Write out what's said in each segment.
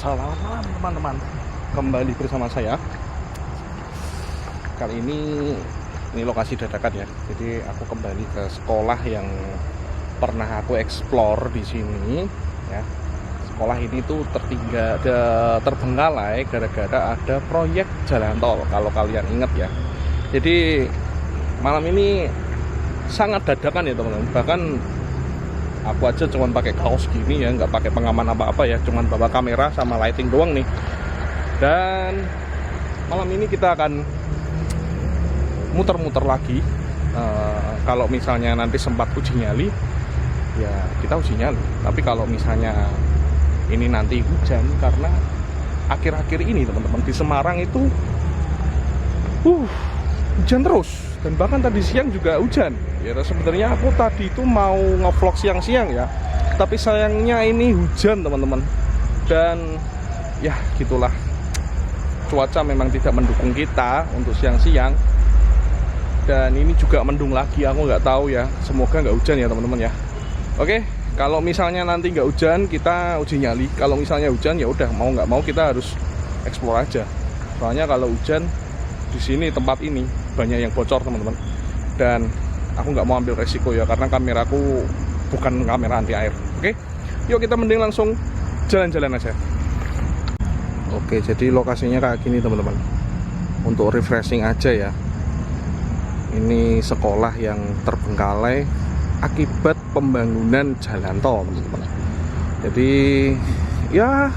Selamat malam teman-teman, kembali bersama saya. Kali ini lokasi dadakan ya. Jadi aku kembali ke sekolah yang pernah aku explore di sini ya. Sekolah ini tuh terbengkalai gara-gara ada proyek jalan tol, kalau kalian ingat ya. Jadi malam ini sangat dadakan ya teman-teman. Bahkan aku aja cuman pakai kaos gini ya, nggak pakai pengaman apa-apa ya, cuman bawa kamera sama lighting doang nih. Dan malam ini kita akan muter-muter lagi. Kalau misalnya nanti sempat uji nyali, ya kita uji nyali. Tapi kalau misalnya ini nanti hujan, karena akhir-akhir ini teman-teman di Semarang itu hujan terus, dan bahkan tadi siang juga hujan. Ya sebenarnya aku tadi itu mau ngevlog siang-siang ya, tapi sayangnya ini hujan teman-teman. Dan ya gitulah, cuaca memang tidak mendukung kita untuk siang-siang. Dan ini juga mendung lagi, aku nggak tahu ya, semoga nggak hujan ya teman-teman ya. Oke, kalau misalnya nanti nggak hujan kita uji nyali. Kalau misalnya hujan ya udah, mau nggak mau kita harus explore aja. Soalnya kalau hujan di sini, tempat ini banyak yang bocor teman-teman. Dan aku nggak mau ambil resiko ya, karena kameraku bukan kamera anti air. Oke, yuk kita mending langsung jalan-jalan aja. Oke, jadi lokasinya kayak gini teman-teman. Untuk refreshing aja ya. Ini sekolah yang terbengkalai akibat pembangunan jalan tol teman-teman. Jadi ya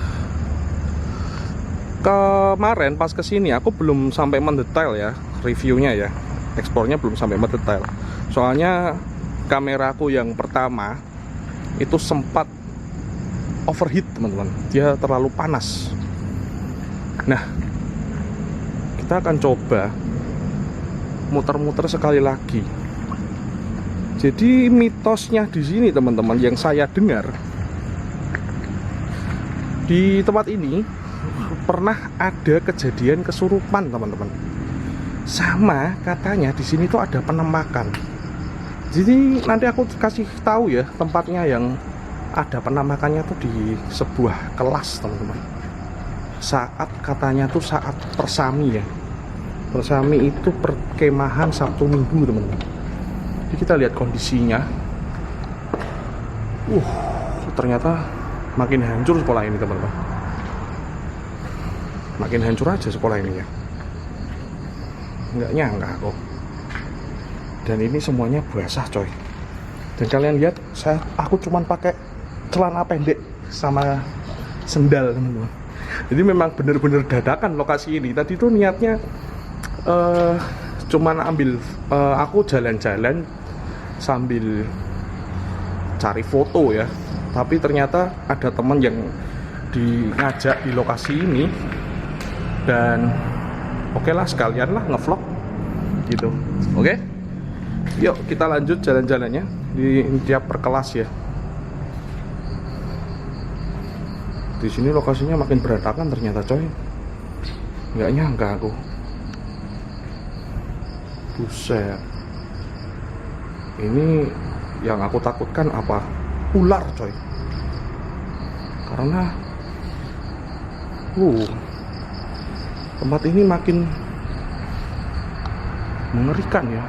kemarin pas kesini aku belum sampai mendetail ya reviewnya ya, ekspornya belum sampai mendetail. Soalnya kameraku yang pertama itu sempat overheat teman-teman, dia terlalu panas. Nah, kita akan coba muter-muter sekali lagi. Jadi mitosnya di sini teman-teman, yang saya dengar di tempat ini pernah ada kejadian kesurupan teman-teman. Sama katanya di sini tuh ada penampakan. Jadi nanti aku kasih tahu ya tempatnya yang ada penampakannya tuh di sebuah kelas teman-teman. Saat katanya tuh saat persami ya. Persami itu perkemahan Sabtu Minggu teman-teman. Jadi kita lihat kondisinya. Ternyata makin hancur sekolah ini teman-teman. Makin hancur aja sekolah ini ya. Nggak nyangka aku. Dan ini semuanya basah coy. Dan kalian lihat, aku cuman pakai celana pendek sama sendal teman-teman. Jadi memang bener-bener dadakan lokasi ini. Tadi tuh niatnya cuman aku jalan-jalan sambil cari foto ya. Tapi ternyata ada teman yang ngajak di lokasi ini. Dan oke lah, sekalian lah ngevlog gitu. Oke, yuk kita lanjut jalan-jalannya di tiap per kelas ya. Di sini lokasinya makin berantakan ternyata coy. Nggak nyangka aku. Buset. Ini yang aku takutkan apa? Ular coy. Karena tempat ini makin mengerikan ya.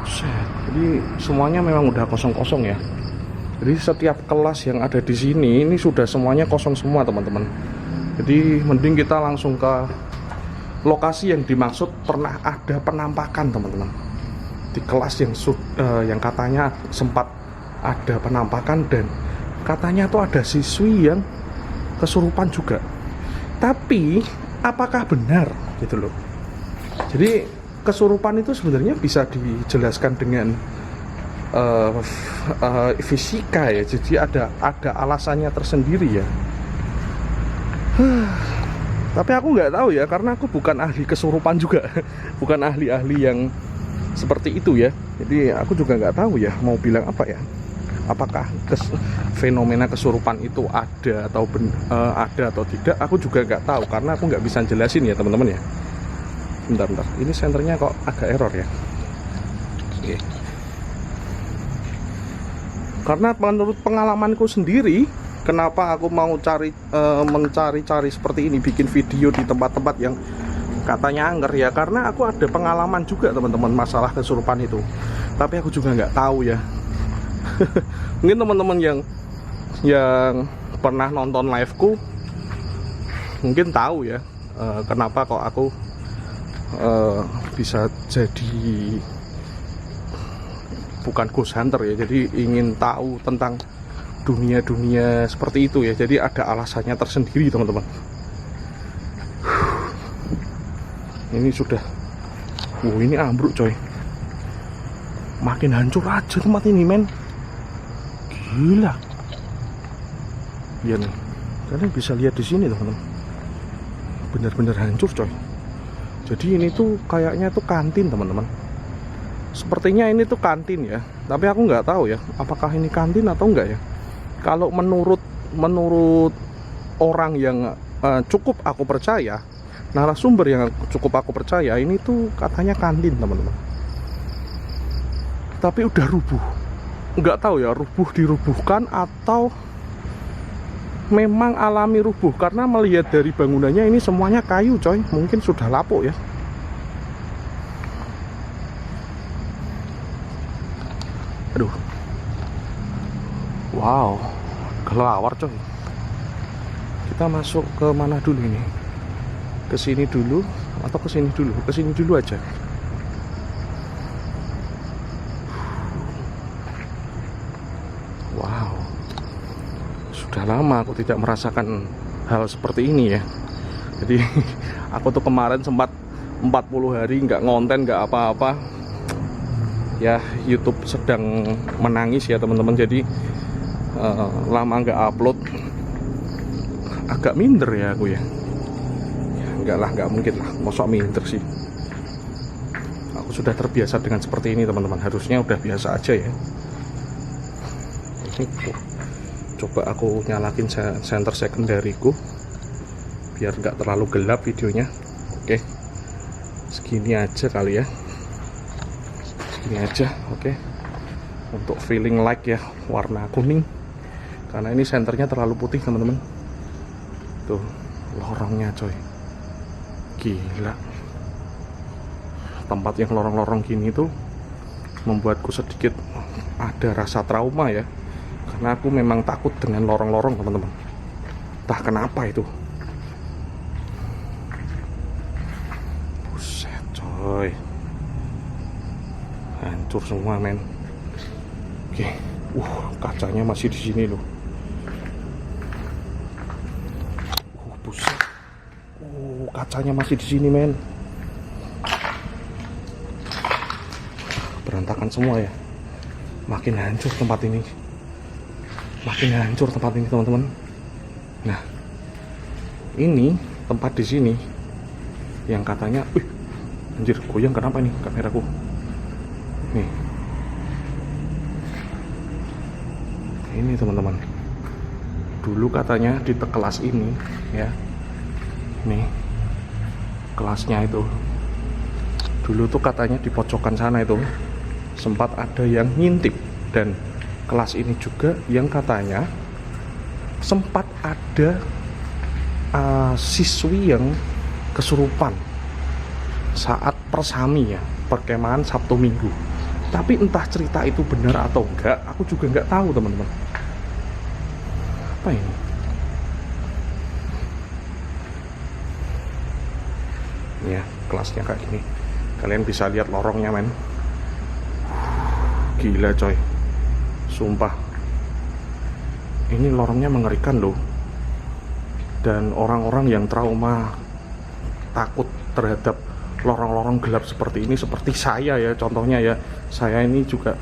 Buset. Jadi semuanya memang udah kosong-kosong ya. Jadi setiap kelas yang ada di sini ini sudah semuanya kosong semua teman-teman. Jadi mending kita langsung ke lokasi yang dimaksud pernah ada penampakan teman-teman. Di kelas yang katanya sempat ada penampakan, dan katanya tuh ada siswi yang kesurupan juga. Tapi apakah benar gitu loh. Jadi kesurupan itu sebenarnya bisa dijelaskan dengan fisika ya. Jadi ada alasannya tersendiri ya. Tapi aku nggak tahu ya, karena aku bukan ahli kesurupan juga. Bukan ahli-ahli yang seperti itu ya. Jadi aku juga nggak tahu ya mau bilang apa ya. Apakah fenomena kesurupan itu ada atau tidak, aku juga nggak tahu, karena aku nggak bisa jelasin ya teman-teman ya. Bentar, ini senternya kok agak error ya. Oke. Karena menurut pengalamanku sendiri, kenapa aku mau mencari-cari seperti ini, bikin video di tempat-tempat yang katanya angker ya, karena aku ada pengalaman juga teman-teman masalah kesurupan itu. Tapi aku juga nggak tahu ya. Mungkin teman-teman yang pernah nonton liveku mungkin tahu ya, kenapa kok aku bisa jadi bukan ghost hunter ya, jadi ingin tahu tentang dunia-dunia seperti itu ya. Jadi ada alasannya tersendiri teman-teman. Ini sudah, ini ambruk coy, makin hancur aja tempat ini men, gila. Iya nih, kalian bisa lihat di sini teman-teman, bener-bener hancur coy. Jadi ini tuh kayaknya tuh kantin teman-teman. Sepertinya ini tuh kantin ya, tapi aku nggak tahu ya apakah ini kantin atau enggak ya. Kalau menurut orang yang cukup aku percaya, narasumber yang cukup aku percaya, ini tuh katanya kantin teman-teman. Tapi udah rubuh, nggak tahu ya, dirubuhkan atau memang alami rubuh, karena melihat dari bangunannya ini semuanya kayu coy, mungkin sudah lapuk ya. Aduh, wow, kelawar coy. Kita masuk ke mana dulu ini? Ke sini dulu atau ke sini dulu? Ke sini dulu aja. Wow, sudah lama aku tidak merasakan hal seperti ini ya. Jadi aku tuh kemarin sempat 40 hari nggak ngonten, nggak apa-apa ya. YouTube sedang menangis ya teman-teman. Jadi lama nggak upload, agak minder ya aku ya. Enggak lah, nggak mungkin lah, mosok minder sih. Aku sudah terbiasa dengan seperti ini teman-teman, harusnya udah biasa aja ya. Ini coba aku nyalakin center secondary-ku biar nggak terlalu gelap videonya. Oke, segini aja kali ya, segini aja. Oke, untuk feeling like ya, warna kuning, karena ini senternya terlalu putih teman-teman. Tuh lorongnya coy, gila. Tempat yang lorong-lorong gini tuh membuatku sedikit ada rasa trauma ya, karena aku memang takut dengan lorong-lorong teman-teman. Entah kenapa itu. Buset coy, hancur semua men. Oke, kacanya masih di sini loh. Buset, kacanya masih di sini men. Berantakan semua ya. Makin hancur tempat ini. Makin hancur tempat ini teman-teman. Nah, ini tempat di sini yang katanya, anjir, goyang kenapa nih kameraku? Nih, ini teman-teman. Dulu katanya di kelas ini ya, nih kelasnya itu. Dulu tuh katanya di pojokan sana itu sempat ada yang ngintip, dan kelas ini juga yang katanya sempat ada siswi yang kesurupan saat persami ya, perkemahan Sabtu Minggu. Tapi entah cerita itu benar atau enggak, aku juga nggak tahu teman-teman. Apa ini? Ya, kelasnya kayak gini. Kalian bisa lihat lorongnya men. Gila coy, sumpah. Ini lorongnya mengerikan loh. Dan orang-orang yang trauma, takut terhadap lorong-lorong gelap seperti ini, seperti saya ya contohnya ya. Saya ini juga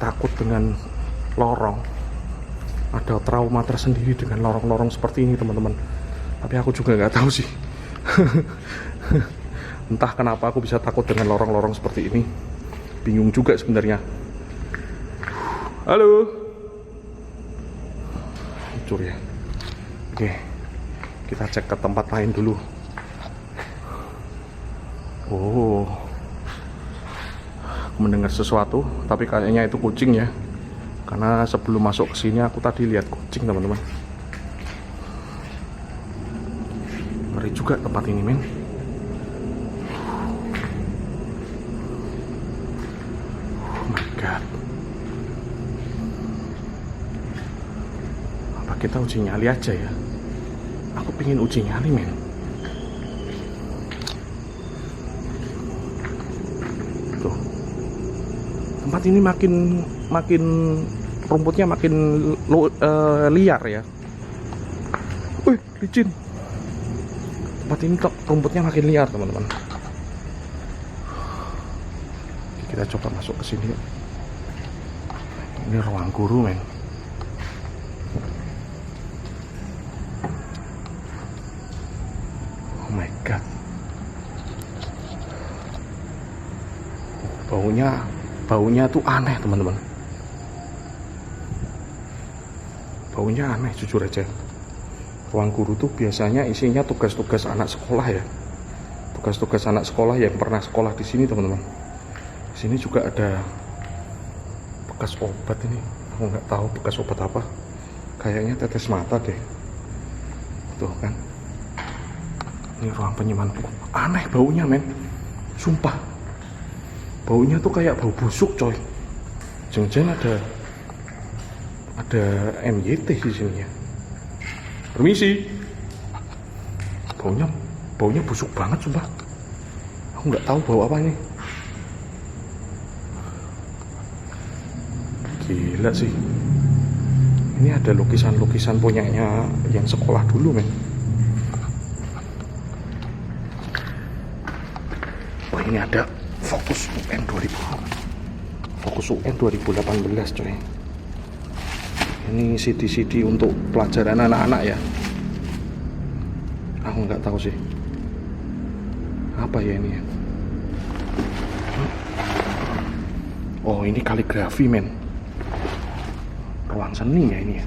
takut dengan lorong. Ada trauma tersendiri dengan lorong-lorong seperti ini teman-teman. Tapi aku juga nggak tahu sih. Entah kenapa aku bisa takut dengan lorong-lorong seperti ini. Bingung juga sebenarnya. Halo. Hancur ya. Oke, kita cek ke tempat lain dulu. Oh, aku mendengar sesuatu, tapi kayaknya itu kucing ya. Karena sebelum masuk ke sini aku tadi lihat kucing teman-teman. juga tempat ini, men. Oh my god. Apa kita uji nyali aja ya? Aku pengen uji nyali, men. Tuh. Tempat ini makin rumputnya makin liar ya. Wih, licin. Tempat ini kok rumputnya makin liar, teman-teman. Kita coba masuk ke sini. Ini ruang guru, men. Oh my god. Baunya tuh aneh, teman-teman. Baunya aneh, jujur aja. Ruang guru tuh biasanya isinya tugas-tugas anak sekolah ya. Tugas-tugas anak sekolah yang pernah sekolah di sini, teman-teman. Di sini juga ada bekas obat ini. Aku nggak tahu bekas obat apa. Kayaknya tetes mata deh. Tuh kan. Ini ruang penyimpanan buku. Aneh baunya, men. Sumpah. Baunya tuh kayak bau busuk, coy. Jangan-jangan ada MYT di sini ya. Permisi. Baunya busuk banget, sumpah. Aku nggak tahu bau apa ini. Gila sih. Ini ada lukisan-lukisan punyanya yang sekolah dulu, men. Oh, ini ada Fokus UN 2018, coy. Ini CD-CD untuk pelajaran anak-anak ya. Aku nggak tahu sih. Apa ya ini ya? Oh, ini kaligrafi, men. Ruang seni ya ini ya.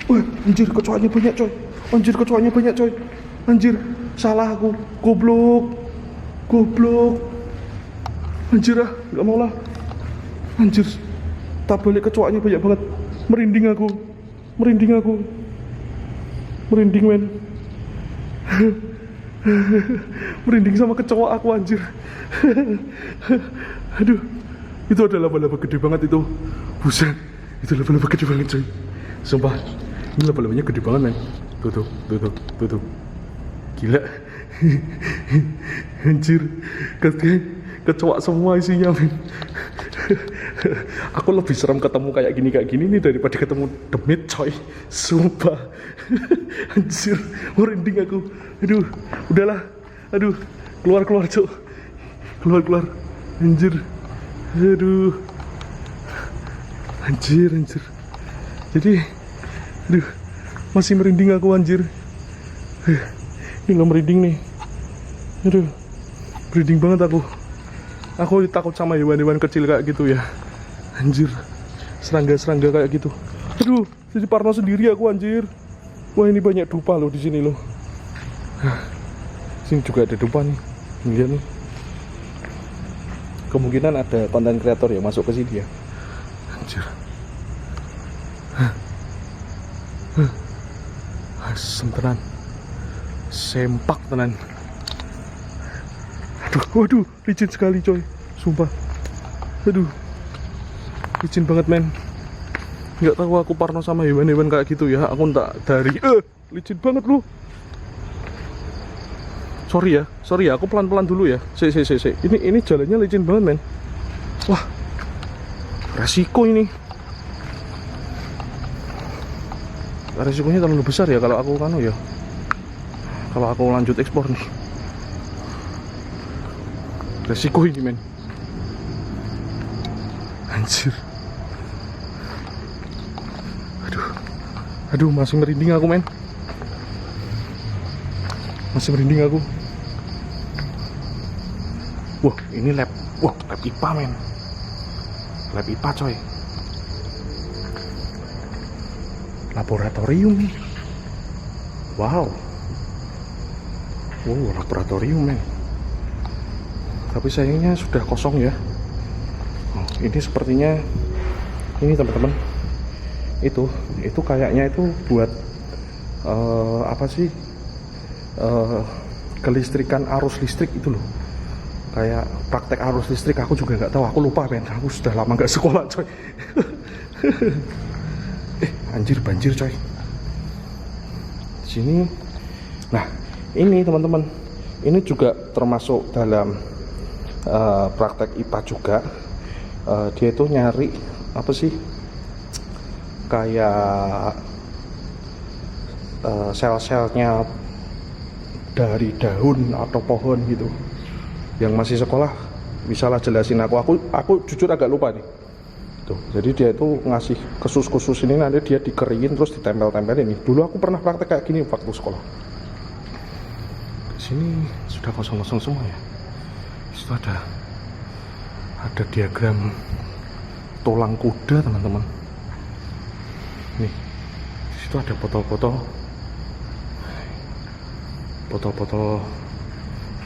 Wah, anjir, kecoanya banyak, coy. Anjir, salah aku. Goblok. Anjir ah, nggak mau lah. Anjir, tak balik kecoanya banyak banget. Merinding aku. Merinding, men. Merinding sama kecoa aku, anjir. Aduh, itu ada laba-laba gede banget itu. Buset, itu laba-laba gede banget, coy. Sumpah, ini laba-labanya gede banget, men. Tuh. Gila. Anjir, kecoa semua isinya, men. Aku lebih serem ketemu kayak gini nih daripada ketemu demit, coy. Sumpah. Anjir, merinding aku. Aduh, udahlah. Aduh, keluar, cok. Keluar. Anjir. Aduh. Anjir. Jadi, aduh, masih merinding aku, anjir. Ini lo merinding nih. Aduh, merinding banget aku. Aku takut sama hewan-hewan kecil kayak gitu ya. Anjir, serangga kayak gitu. Aduh, jadi parno sendiri aku, anjir. Wah, ini banyak dupa loh di sini loh. Sini juga ada dupa nih. Lihat nih. Kemungkinan ada konten kreator yang masuk ke sini ya. Anjir. Asem tenan. Sempak tenan. Waduh, licin sekali, coy. Sumpah. Aduh, licin banget, men. Nggak tahu aku parno sama hewan-hewan kayak gitu ya. Aku tak dari. Licin banget lu. Sorry ya, aku pelan-pelan dulu ya. Ini jalannya licin banget, men. Wah, resiko ini. Resikonya terlalu besar ya kalau aku Kalau aku lanjut ekspor nih. Resiko ini, men. Anjir. Aduh, masih merinding aku, men. Wah, ini lab IPA, men. Lab IPA, coy. Laboratorium nih. Wow, laboratorium, men. Tapi sayangnya sudah kosong ya. Ini sepertinya, ini teman-teman, itu kayaknya itu buat apa sih, kelistrikan arus listrik itu loh, kayak praktek arus listrik. Aku juga nggak tahu, aku lupa men, aku sudah lama nggak sekolah coy. Anjir, banjir coy sini. Nah ini teman-teman, ini juga termasuk dalam praktek IPA juga. Dia itu nyari apa sih, kayak sel-selnya dari daun atau pohon gitu. Yang masih sekolah bisalah jelasin aku jujur agak lupa nih tuh. Jadi dia itu ngasih khusus ini, nanti dia dikeringin terus ditempel-tempelin. Ini dulu aku pernah praktek kayak gini waktu sekolah. Di sini sudah kosong-kosong semua ya. Di situ ada diagram tulang kuda teman-teman. Nih di situ ada foto-foto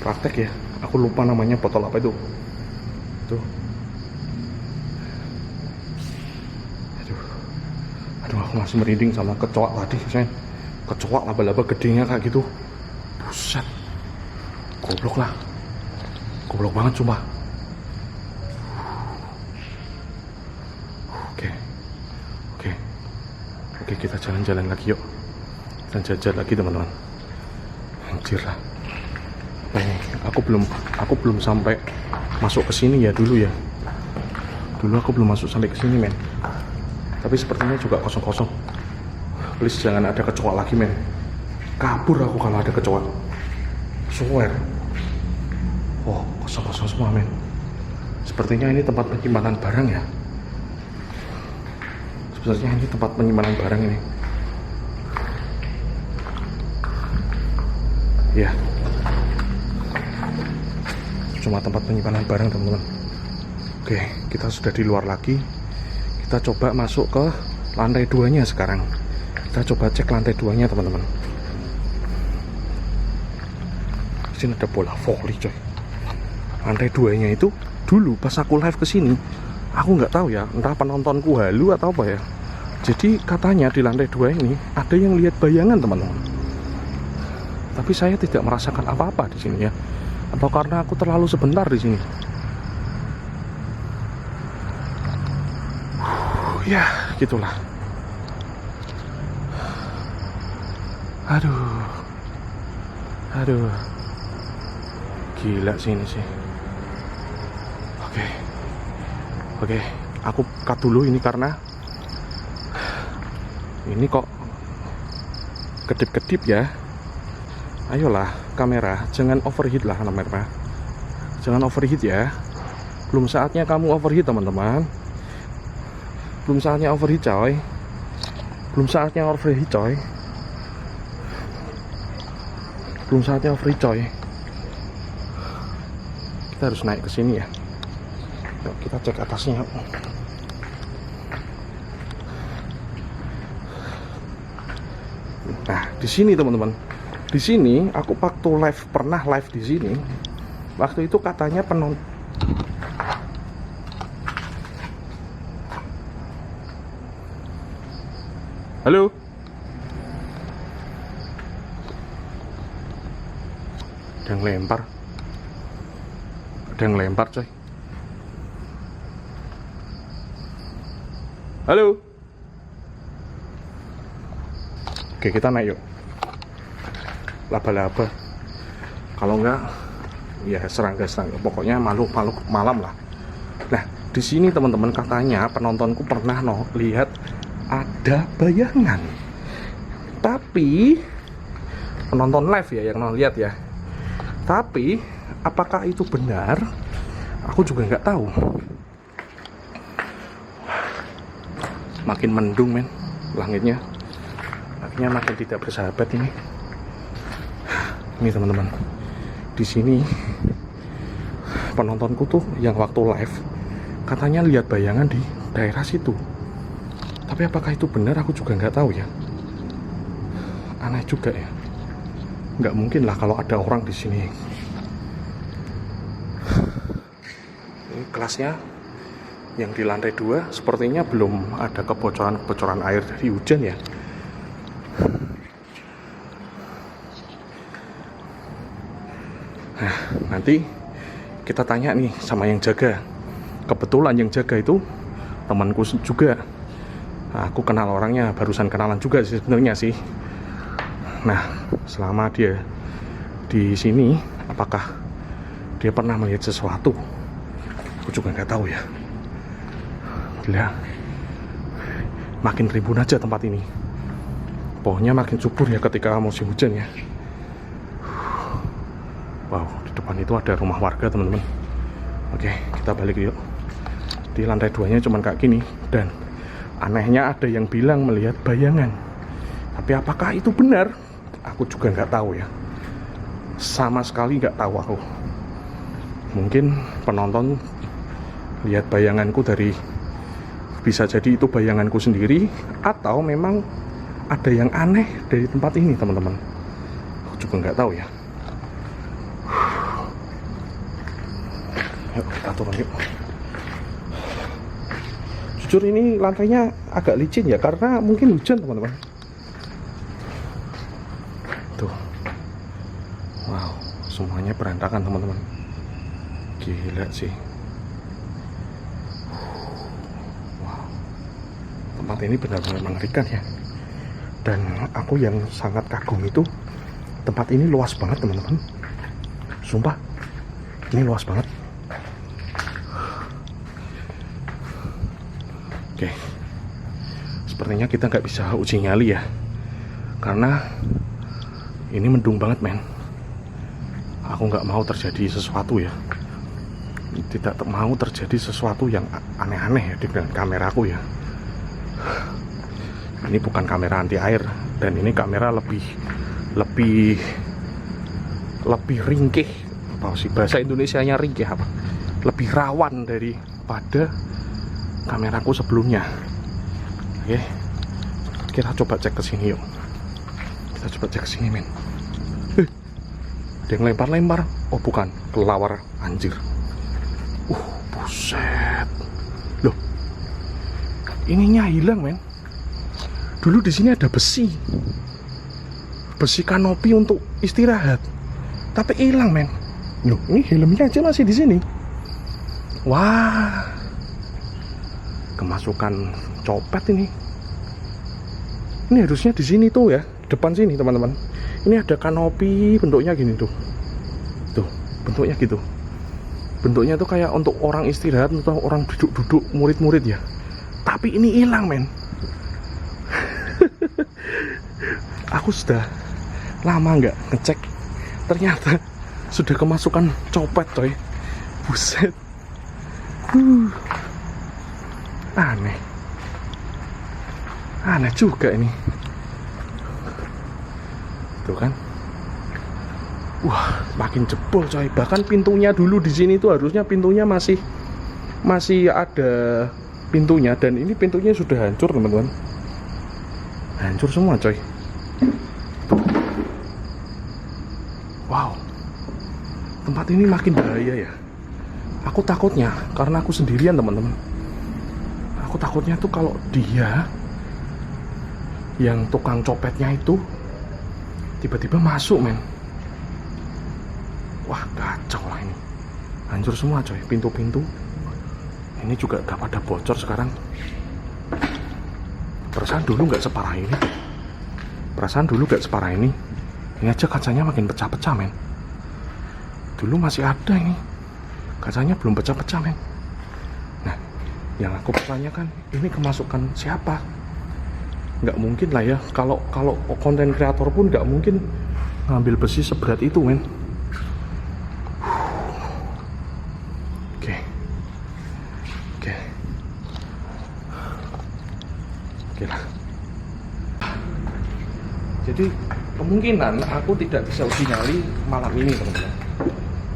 praktek ya. Aku lupa namanya botol apa itu. Tuh. Aduh, aku masih merinding sama kecoak tadi, saya. Kecoak laba-laba gedenya kayak gitu. Buset. Goblok banget sumpah. Oke, kita jalan-jalan lagi yuk. Kita jajal lagi teman-teman. Anjir lah. Apa ini? Aku belum sampai masuk ke sini ya dulu ya. Dulu aku belum masuk sampai ke sini men. Tapi sepertinya juga kosong-kosong. Please jangan ada kecoak lagi men. Kabur aku kalau ada kecoak. Swear. Oh, kosong-kosong semua men. Sepertinya ini tempat penyimpanan barang ya. Sebenarnya ini tempat penyimpanan barang ini. Ya. Cuma tempat penyimpanan barang teman-teman. Oke, kita sudah di luar lagi. Kita coba masuk ke lantai 2-nya sekarang. Kita coba cek lantai 2-nya teman-teman. Di sini ada bola voli coy. Lantai 2-nya itu dulu pas aku live ke sini, aku nggak tahu ya, entah penontonku halu atau apa ya. Jadi katanya di lantai 2 ini ada yang lihat bayangan teman-teman. Tapi saya tidak merasakan apa-apa di sini ya. Atau karena aku terlalu sebentar di sini. Ya, gitulah. Aduh. Gila sih ini sih. Oke. Aku cut dulu ini karena ini kok kedip-kedip ya. Ayolah kamera, jangan overheat lah kamera. Jangan overheat ya. Belum saatnya kamu overheat teman-teman. Belum saatnya overheat coy. Kita harus naik ke sini ya. Yuk, kita cek atasnya. Nah, di sini teman-teman. Di sini aku waktu pernah live di sini. Waktu itu katanya penonton. Halo. Ada yang lempar coy. Halo. Oke, kita naik yuk. Laba-laba. Kalau enggak ya serangga. Pokoknya makhluk malam lah. Nah, di sini teman-teman katanya penontonku pernah lihat ada bayangan. Tapi penonton live ya yang lihat ya. Tapi apakah itu benar? Aku juga nggak tahu. Makin mendung men langitnya. Akhirnya makin tidak bersahabat ini. Ini teman-teman. Di sini penontonku tuh yang waktu live katanya lihat bayangan di daerah situ. Tapi apakah itu benar? Aku juga nggak tahu ya. Aneh juga ya. Nggak mungkin lah kalau ada orang di sini. Ini kelasnya yang di lantai 2 sepertinya belum ada kebocoran air dari hujan ya. Nah, nanti kita tanya nih sama yang jaga. Kebetulan yang jaga itu temanku juga. Aku kenal orangnya, barusan kenalan juga sih sebenarnya sih. Nah, selama dia di sini, apakah dia pernah melihat sesuatu? Aku juga nggak tahu ya. Gila, makin rimbun aja tempat ini. Pohonnya makin subur ya ketika musim hujan ya. Wow, di depan itu ada rumah warga teman-teman. Oke, kita balik yuk. Di lantai 2-nya cuman kayak gini. Dan anehnya ada yang bilang melihat bayangan. Tapi apakah itu benar? Aku juga nggak tahu ya. Sama sekali nggak tahu aku. Mungkin penonton lihat bayanganku dari, bisa jadi itu bayanganku sendiri, atau memang ada yang aneh dari tempat ini teman-teman. Aku juga nggak tahu ya. Yuk kita turun yuk. Jujur ini lantainya agak licin ya, karena mungkin hujan teman-teman. Tuh, wow, semuanya berantakan teman-teman. Gila sih. Wow, tempat ini benar-benar mengerikan ya. Dan aku yang sangat kagum itu, tempat ini luas banget teman-teman. Sumpah, ini luas banget. Oke, sepertinya kita nggak bisa uji nyali ya, karena ini mendung banget men. Aku nggak mau terjadi sesuatu ya, tidak mau terjadi sesuatu yang aneh-aneh ya dengan kameraku ya. Ini bukan kamera anti air, dan ini kamera lebih ringkih. Apa sih bahasa Indonesianya ringkih apa? Lebih rawan daripada kameraku sebelumnya. Oke, kita coba cek ke sini yuk. Kita coba cek ke sini men. Ada yang lempar-lempar. Oh bukan, kelawar anjir. Buset. Loh, ininya hilang men. Dulu di sini ada besi kanopi untuk istirahat, tapi hilang men. Loh, ini helmnya aja masih di sini. Wah, kemasukan copet ini. Ini harusnya di sini tuh ya, depan sini teman-teman. Ini ada kanopi bentuknya gini tuh. Tuh, bentuknya gitu. Bentuknya tuh kayak untuk orang istirahat atau orang duduk-duduk murid-murid ya. Tapi ini hilang men. Aku sudah lama nggak ngecek, ternyata sudah kemasukan copet coy. Buset. Aneh juga ini. Tuh kan. Wah, makin jebol coy. Bahkan pintunya dulu di sini tuh harusnya pintunya masih ada pintunya, dan ini pintunya sudah hancur teman-teman. Hancur semua coy. Wow, tempat ini makin bahaya ya. Aku takutnya, karena aku sendirian teman-teman. Aku takutnya tuh kalau dia yang tukang copetnya itu tiba-tiba masuk men. Wah kacau lah ini. Hancur semua coy, pintu-pintu. Ini juga udah pada bocor sekarang. Perasaan dulu nggak separah ini. Ini aja kacanya makin pecah-pecah men. Dulu masih ada ini, kacanya belum pecah-pecah men. Nah, yang aku pertanyakan, ini kemasukan siapa? Nggak mungkin lah ya, kalau konten kreator pun nggak mungkin ngambil besi seberat itu men. Oke lah. Jadi kemungkinan aku tidak bisa uji nyali malam ini teman-teman.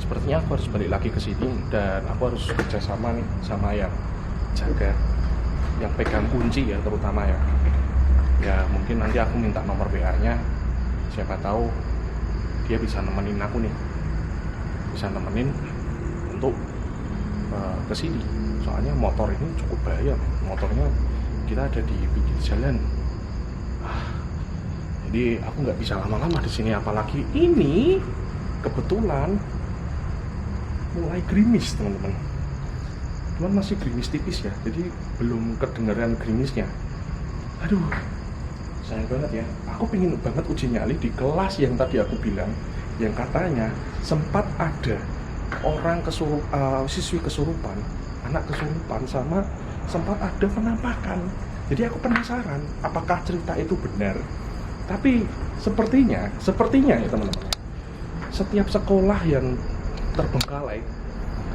Sepertinya aku harus balik lagi ke sini, dan aku harus kerjasama nih sama yang jaga, yang pegang kunci ya terutama ya. Ya mungkin nanti aku minta nomor WA-nya, siapa tahu dia bisa nemenin aku nih, bisa nemenin untuk ke sini. Soalnya motor ini cukup bahaya, motornya kita ada di pinggir jalan. Jadi aku nggak bisa lama-lama di sini, apalagi ini kebetulan mulai gerimis teman-teman. Cuman masih gerimis tipis ya, jadi belum kedengaran gerimisnya. Aduh, sayang banget ya. Aku pengen banget uji nyali di kelas yang tadi aku bilang, yang katanya sempat ada orang siswi kesurupan, anak kesurupan, sama sempat ada penampakan. Jadi aku penasaran apakah cerita itu benar. Tapi sepertinya ya teman-teman, setiap sekolah yang terbengkalai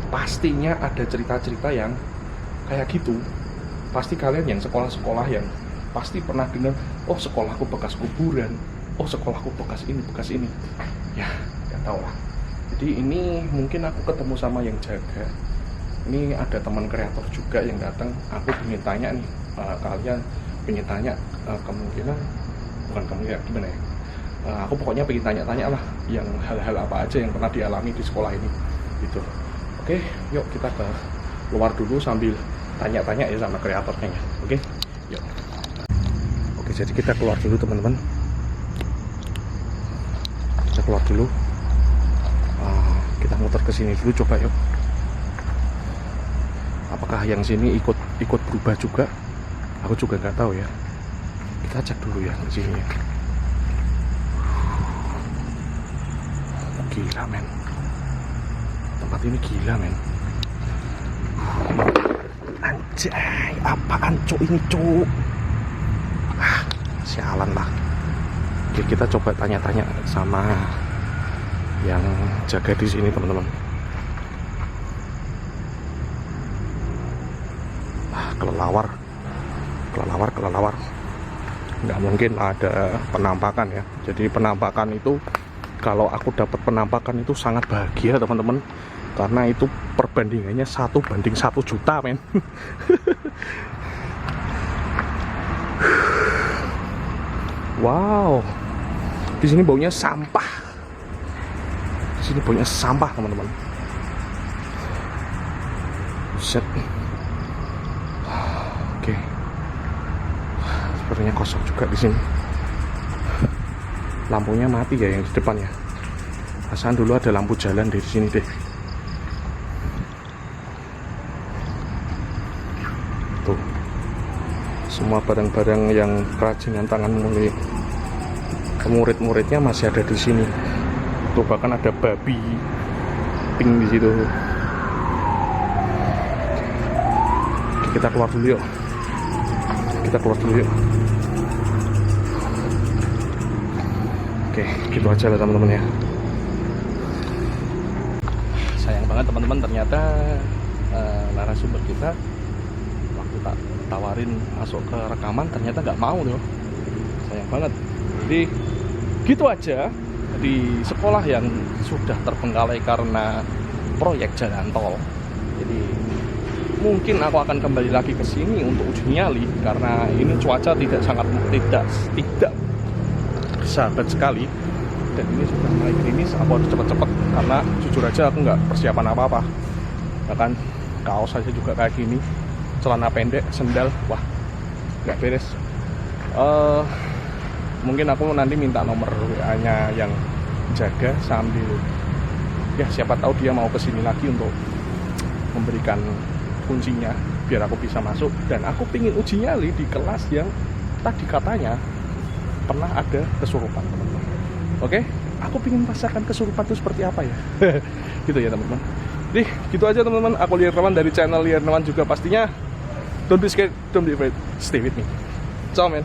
pastinya ada cerita-cerita yang kayak gitu. Pasti kalian yang sekolah-sekolah yang pasti pernah dengar, oh sekolahku bekas kuburan, oh sekolahku bekas ini. Ya, gak tau lah. Jadi ini mungkin aku ketemu sama yang jaga. Ini ada teman kreator juga yang datang. Aku ingin tanya nih, kalian ingin tanya kemungkinan, bukan kemungkinan gimana ya? Aku pokoknya pengen tanya-tanya lah yang hal-hal apa aja yang pernah dialami di sekolah ini gitu. Oke, yuk kita ke luar dulu sambil tanya-tanya ya sama kreatornya ya. Oke, yuk. Oke, jadi kita keluar dulu teman-teman. Kita keluar dulu. Kita muter ke sini dulu, coba yuk. Apakah yang sini ikut berubah juga? Aku juga nggak tahu ya. Kita cek dulu ya ke sini ya. Gila men. Tempat ini gila men. Anjay, apaan cuk ini cuk? Sialan lah. Oke, kita coba tanya-tanya sama yang jaga di sini teman-teman. Kelelawar. Nggak mungkin ada penampakan ya. Jadi penampakan itu, kalau aku dapat penampakan itu sangat bahagia teman-teman, karena itu perbandingannya 1:1 juta men. Wow, di sini baunya sampah. Di sini baunya sampah teman-teman. Buset. Oke. Sepertinya kosong juga di sini. Lampunya mati ya yang di depannya. Pasan dulu ada lampu jalan di sini deh. Tuh. Semua barang-barang yang kerajinan tangan murid-muridnya masih ada di sini. Tuh bahkan ada babi pink di situ. Oke, kita keluar dulu yuk. Oke, gitu aja lah teman-teman ya. Sayang banget teman-teman, ternyata narasumber kita waktu tak tawarin masuk ke rekaman ternyata nggak mau loh. Sayang banget. Jadi gitu aja di sekolah yang sudah terbengkalai karena proyek jalan tol. Jadi mungkin aku akan kembali lagi ke sini untuk uji nyali karena ini cuaca tidak bersahabat sekali, dan ini sudah mulai gerimis. Aku harus cepet-cepet karena jujur aja aku nggak persiapan apa-apa, bahkan kaos aja juga kayak gini, celana pendek, sendal, wah nggak beres. Mungkin aku nanti minta nomor WA-nya yang jaga sambil ya siapa tahu dia mau kesini lagi untuk memberikan kuncinya biar aku bisa masuk. Dan aku pingin uji nyali di kelas yang tadi katanya pernah ada kesurupan teman-teman. Oke, aku pingin merasakan kesurupan itu seperti apa ya. Gitu ya teman-teman. Jadi gitu aja teman-teman. Aku Liar Remawan dari channel Liar Remawan juga pastinya. Don't be scared, don't be afraid, stay with me. Ciao men.